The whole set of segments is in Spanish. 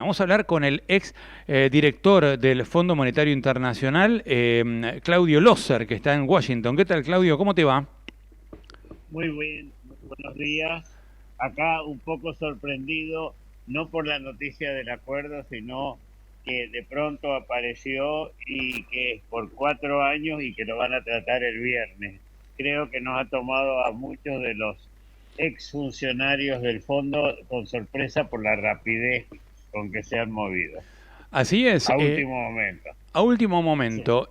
Vamos a hablar con el ex director del Fondo Monetario Internacional, Claudio Loser, que está en Washington. ¿Qué tal, Claudio? ¿Cómo te va? Muy bien, muy buenos días. Acá un poco sorprendido, no por la noticia del acuerdo, sino que de pronto apareció y que es por 4 años y que lo van a tratar el viernes. Creo que nos ha tomado a muchos de los exfuncionarios del fondo con sorpresa por la rapidez con que se han movido. Así es. A último momento. A último Sí. momento,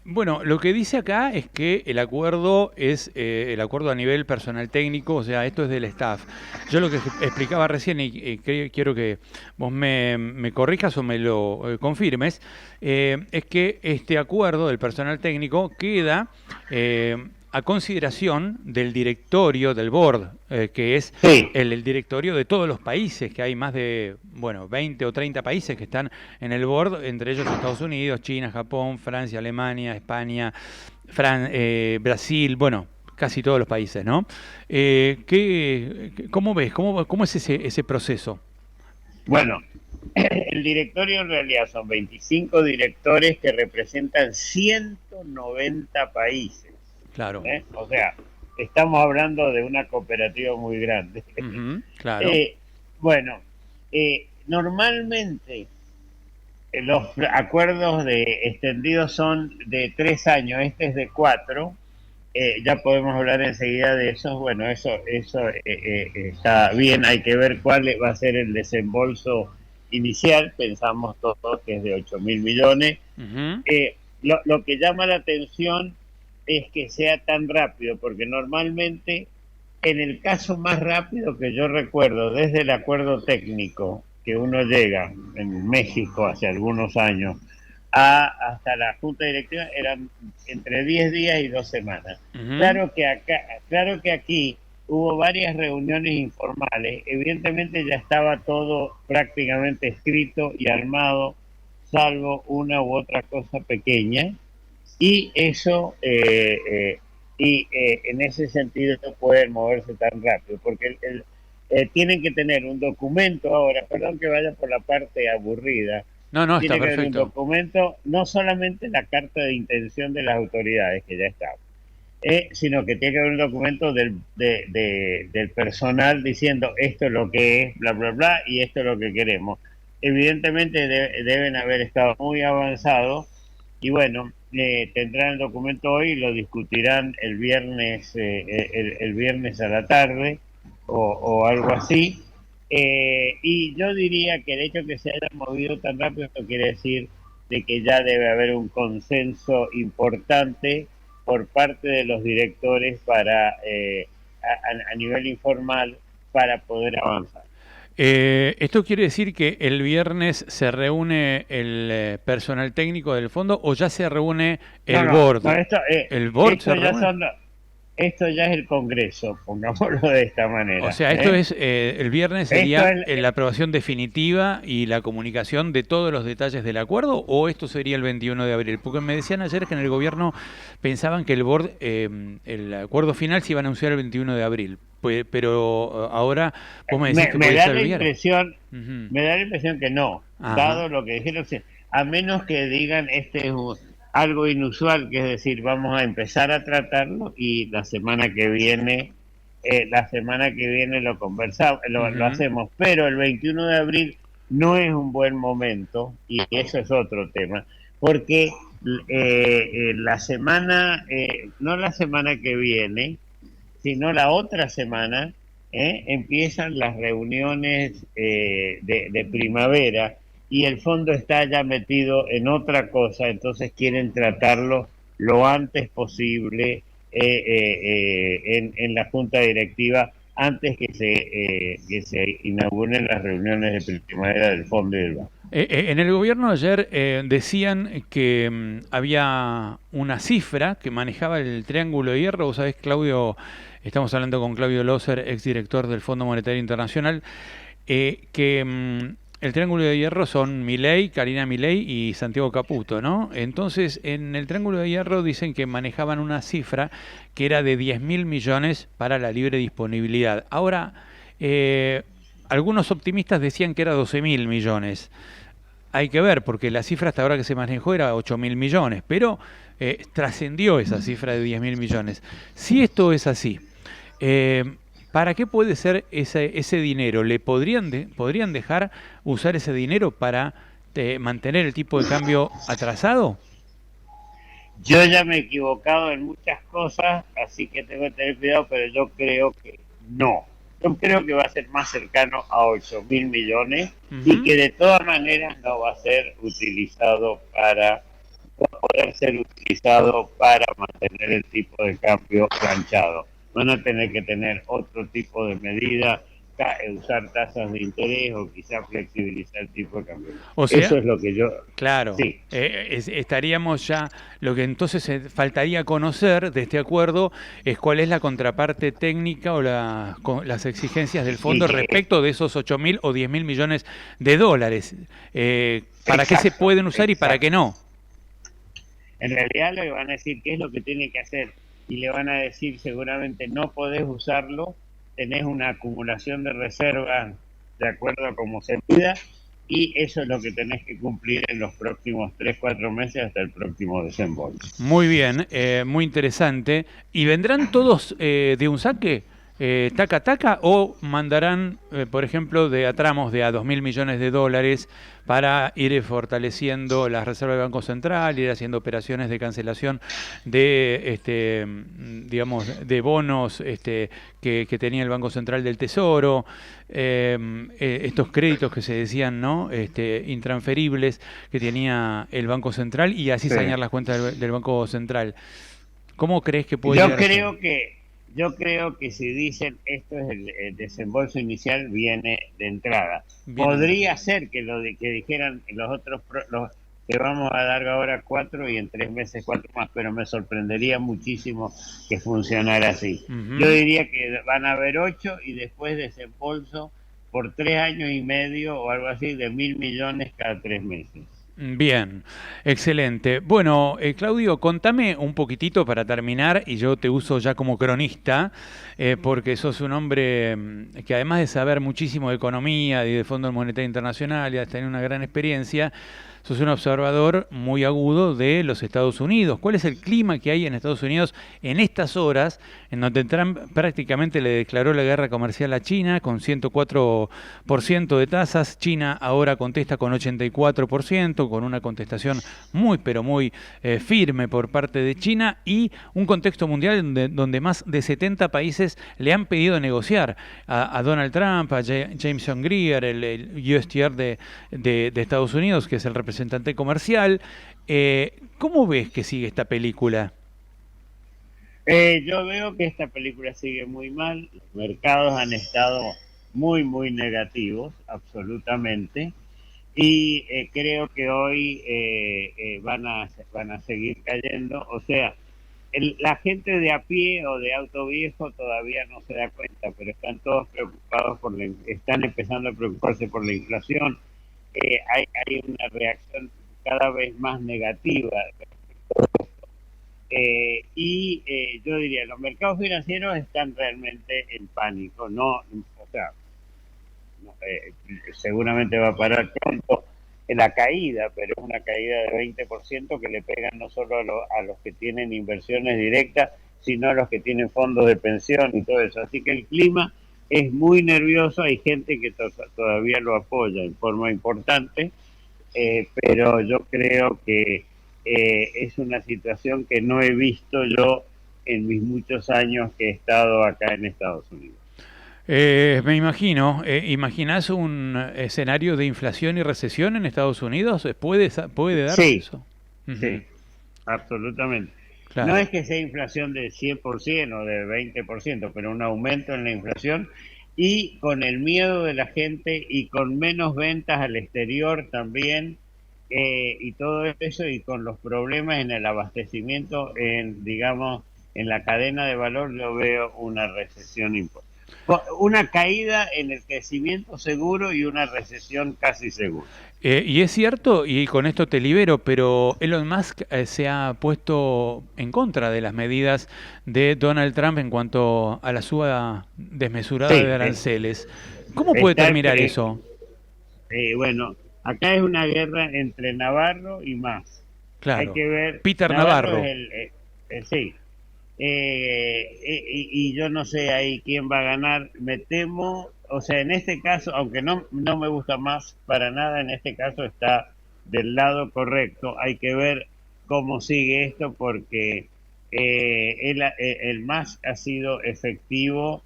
bueno, lo que dice acá es que el acuerdo es el acuerdo a nivel personal técnico, o sea, esto es del staff. Yo lo que explicaba recién y quiero que vos me corrijas o me lo confirmes, es que este acuerdo del personal técnico queda a consideración del directorio, del board, que es Sí. el directorio de todos los países, que hay más de, bueno, 20 o 30 países que están en el board, entre ellos Estados Unidos, China, Japón, Francia, Alemania, España, Brasil, bueno, casi todos los países, ¿no? ¿Cómo ves? ¿Cómo es ese proceso? Bueno, el directorio en realidad son 25 directores que representan 190 países. Claro. O sea, estamos hablando de una cooperativa muy grande. Ujú, claro. Eh, bueno, normalmente los acuerdos de extendidos son de 3 años, este es de 4. Ya podemos hablar enseguida de eso. Bueno, eso está bien, hay que ver cuál va a ser el desembolso inicial. Pensamos todos que es de 8.000 millones. Ujú. Lo que llama la atención es que sea tan rápido, porque normalmente en el caso más rápido que yo recuerdo, desde el acuerdo técnico que uno llega en México hace algunos años, hasta la junta directiva eran entre 10 días y 2 semanas. Ujú. Claro que aquí hubo varias reuniones informales, evidentemente ya estaba todo prácticamente escrito y armado, salvo una u otra cosa pequeña, y eso en ese sentido no pueden moverse tan rápido, porque tienen que tener un documento ahora, perdón que vaya por la parte aburrida. No, no, está Tiene que haber un perfecto. documento, no solamente la carta de intención de las autoridades, que ya está, sino que tiene que haber un documento del personal diciendo esto es lo que es, bla, bla, bla, y esto es lo que queremos. Evidentemente deben haber estado muy avanzados y bueno, tendrán el documento hoy y lo discutirán el viernes a la tarde o algo así. Y yo diría que el hecho que se haya movido tan rápido no quiere decir de que ya debe haber un consenso importante por parte de los directores para a nivel informal para poder avanzar. ¿Esto quiere decir que el viernes se reúne el personal técnico del fondo o ya se reúne No, el no, board? ¿El board se esto ya reúne? son, esto ya es el Congreso, pongámoslo de esta O manera. sea, esto es, el viernes Esto sería es, la aprobación definitiva y la comunicación de todos los detalles del acuerdo, o esto sería el 21 de abril. Porque me decían ayer que en el gobierno pensaban que el board, el acuerdo final se iba a anunciar el 21 de abril. Pero ahora vos me decís que me puede da ser la el viernes. impresión, Ujú. me da la impresión que no, Ajá. dado lo que dijeron, a menos que digan este es algo inusual, que es decir, vamos a empezar a tratarlo y la semana que viene lo conversamos, lo Ujú. hacemos, pero el 21 de abril no es un buen momento y eso es otro tema, porque no la semana que viene, sino la otra semana, empiezan las reuniones de primavera y el fondo está ya metido en otra cosa, entonces quieren tratarlo lo antes posible en la junta directiva antes que se inauguren las reuniones de primavera del fondo y del banco. En el gobierno ayer decían que había una cifra que manejaba el Triángulo de Hierro. Vos sabés, Claudio, estamos hablando con Claudio Loser, exdirector del Fondo Monetario Internacional, que el Triángulo de Hierro son Milei, Karina Milei y Santiago Caputo, ¿no? Entonces, en el Triángulo de Hierro dicen que manejaban una cifra que era de 10.000 millones para la libre disponibilidad. Ahora, algunos optimistas decían que era 12.000 millones. Hay que ver, porque la cifra hasta ahora que se manejó era 8.000 millones, pero trascendió esa cifra de 10.000 millones. Si esto es así, eh, ¿para qué puede ser ese dinero? ¿Le podrían dejar usar ese dinero para mantener el tipo de cambio atrasado? Yo ya me he equivocado en muchas cosas, así que tengo que tener cuidado, pero yo creo que no. Yo creo que va a ser más cercano a 8.000 millones y Ujú. que de todas maneras no va a ser utilizado para, va a poder ser utilizado para mantener el tipo de cambio planchado. Van a tener que tener otro tipo de medida, usar tasas de interés o quizá flexibilizar el tipo de cambio. O Eso sea, es lo que yo, claro, sí. estaríamos ya, lo que entonces faltaría conocer de este acuerdo es cuál es la contraparte técnica o las exigencias del Y fondo que, respecto de esos 8.000 o 10.000 millones de dólares. ¿Para qué se exacto, pueden usar y para qué exacto. no? En realidad le van a decir qué es lo que tiene que hacer y le van a decir seguramente no podés usarlo, tenés una acumulación de reservas de acuerdo a cómo se pida y eso es lo que tenés que cumplir en los próximos 3 4 meses hasta el próximo desembolso. Muy bien, muy interesante. ¿Y vendrán todos de un saque, taca taca, o mandarán, por ejemplo, de a tramos de a 2.000 millones de dólares para ir fortaleciendo las reservas del Banco Central, ir haciendo operaciones de cancelación de, digamos, de bonos que tenía el Banco Central del Tesoro, estos créditos que se decían, ¿no? Intransferibles que tenía el Banco Central y así Sí. sanear las cuentas del Banco Central. ¿Cómo crees que puede Yo llegar a ser? creo que yo creo que si dicen esto es el desembolso inicial viene de entrada. Bien, Podría ser que lo de que dijeran los otros los que vamos a dar ahora 4 y en 3 meses 4 más, pero me sorprendería muchísimo que funcionara así. Yo ujú. diría que van a haber 8 y después desembolso por 3 años y medio o algo así de 1.000 millones cada 3 meses. Bien, excelente. Bueno, Claudio, contame un poquitito para terminar, y yo te uso ya como cronista, porque sos un hombre que además de saber muchísimo de economía y de Fondo Monetario Internacional y de tener una gran experiencia, sos un observador muy agudo de los Estados Unidos. ¿Cuál es el clima que hay en Estados Unidos en estas horas, en donde Trump prácticamente le declaró la guerra comercial a China con 104% de tasas? China ahora contesta con 84%, con una contestación muy, pero muy firme por parte de China, y un contexto mundial donde más de 70 países le han pedido negociar a Donald Trump, a Jameson Greer, el USTR de Estados Unidos, que es el representante comercial. ¿Cómo ves que sigue esta película? Yo veo que esta película sigue muy mal, los mercados han estado muy, muy negativos, absolutamente, y creo que hoy van a seguir cayendo. O sea, la gente de a pie o de auto viejo todavía no se da cuenta, pero están todos preocupados están empezando a preocuparse por la inflación. Hay una reacción cada vez más negativa yo diría, los mercados financieros están realmente en pánico, no, o sea, no, seguramente va a parar pronto la caída, pero es una caída de 20% que le pegan no solo a los que tienen inversiones directas, sino a los que tienen fondos de pensión y todo eso. Así que el clima es muy nervioso, hay gente que todavía lo apoya en forma importante, pero yo creo que es una situación que no he visto yo en mis muchos años que he estado acá en Estados Unidos. Me imagino, ¿imaginás un escenario de inflación y recesión en Estados Unidos? ¿Puede darse Sí, eso? Ujú. sí, absolutamente. No Claro. es que sea inflación del 100% o del 20%, pero un aumento en la inflación y con el miedo de la gente y con menos ventas al exterior también, y todo eso, y con los problemas en el abastecimiento, digamos, en la cadena de valor, yo veo una recesión importante. Una caída en el crecimiento seguro y una recesión casi segura. Y es cierto, y con esto te libero, pero Elon Musk se ha puesto en contra de las medidas de Donald Trump en cuanto a la suba desmesurada de Sí, aranceles. ¿Cómo puede Está terminar eso? bueno, acá es una guerra entre Navarro y Mas. Hay Claro. que ver, Peter Navarro es Navarro. sí, y yo no sé ahí quién va a ganar. Me temo, o sea, en este caso, aunque no me gusta más para nada, en este caso está del lado correcto. Hay que ver cómo sigue esto porque el MAS ha sido efectivo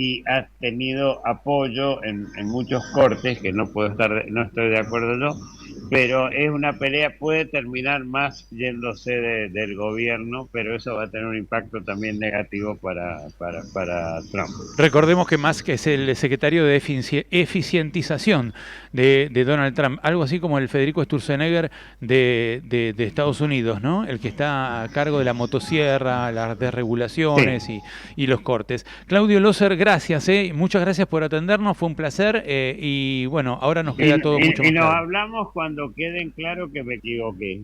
y ha tenido apoyo en muchos cortes, que no estoy de acuerdo yo, pero es una pelea, puede terminar más yéndose del gobierno, pero eso va a tener un impacto también negativo para Trump. Recordemos que Musk es el secretario de eficientización de Donald Trump, algo así como el Federico Sturzenegger de Estados Unidos, ¿no? El que está a cargo de la motosierra, las Sí. desregulaciones y los cortes. Claudio Loser, gracias, muchas gracias por atendernos, fue un placer y bueno, ahora nos Y, queda todo mucho y más nos claro. hablamos cuando queden claro que me equivoqué.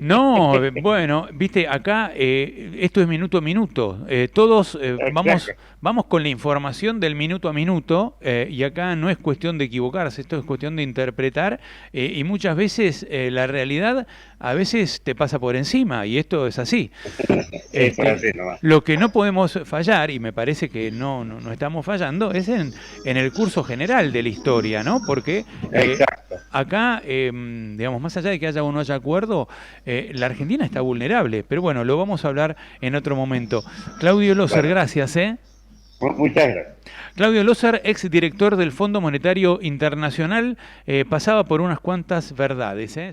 No, bueno, viste, acá esto es minuto a minuto. Todos Exacto. vamos con la información del minuto a minuto y acá no es cuestión de equivocarse, esto es cuestión de interpretar y muchas veces la realidad a veces te pasa por encima y esto es así. Eso es Este, así nomás. lo que no podemos fallar, y me parece que no estamos fallando, es en el curso general de la historia, ¿no? Porque Exacto. acá, digamos, más allá de que haya o no haya acuerdo, la Argentina está vulnerable. Pero bueno, lo vamos a hablar en otro momento. Claudio Loser, Bueno, gracias, ¿eh? muchas gracias. Claudio Loser, ex director del Fondo Monetario Internacional, pasaba por unas cuantas verdades, ¿eh?